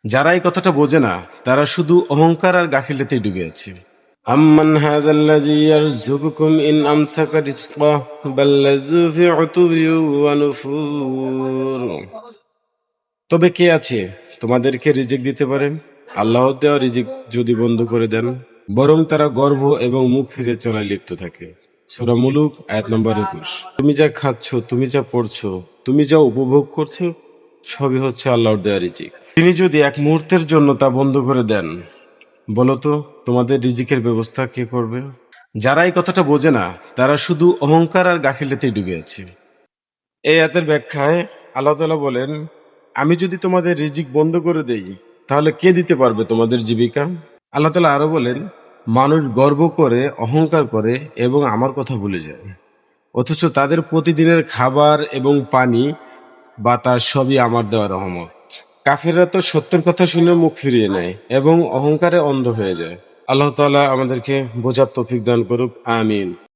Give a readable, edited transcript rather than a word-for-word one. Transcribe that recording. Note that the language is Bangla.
যারা এই কথাটা বোঝে না তারা শুধু অহংকার আর গাফিলতিতে ডুবে আছে। আম্মান হাযাল্লাযী ইয়ারযুকুকুম ইন আমসাকা রিজকাহু বাল লাযু ফি উতুবিয়্যিন ওয়া নুফুর। তবে কে আছে তোমাদেরকে রিজিক দিতে পারে আল্লাহর দেওয়া রিজিক যদি বন্ধ করে দেন? বরং তারা গর্ব এবং মুখ ফিরে চলায় লিপ্ত থাকে। সূরা মুলুক আয়াত নম্বর 21। তুমি যা খাচ্ছ, তুমি যা পড়ছো, তুমি যা উপভোগ করছো, সবই হচ্ছে আল্লাহর দেওয়া রিজিক। তিনি যদি এক মুহূর্তের জন্য তা বন্ধ করে দেন, বলো তো তোমাদের রিজিকের ব্যবস্থা কে করবে? যারা এই কথাটা বোঝে না তারা শুধু অহংকার আর গাফিলতিতে ডুবে আছে। এই আয়াতের ব্যাখ্যায় আল্লাহ তাআলা বলেন, আমি যদি তোমাদের রিজিক বন্ধ করে দেই তাহলে কে দিতে পারবে তোমাদের জীবিকা? আল্লাহ তাআলা আরো বলেন, মানুষ গর্ব করে, অহংকার করে এবং আমার কথা ভুলে যায়, অথচ তাদের প্রতিদিনের খাবার এবং পানি, বাতাস সবই আমার দেওয়া রহমত। কাফেররা তো সত্যের কথা শুনে মুখ ফিরিয়ে নেয় এবং অহংকারে অন্ধ হয়ে যায়। আল্লাহ তাআলা আমাদেরকে বোঝার তৌফিক দান করুক, আমিন।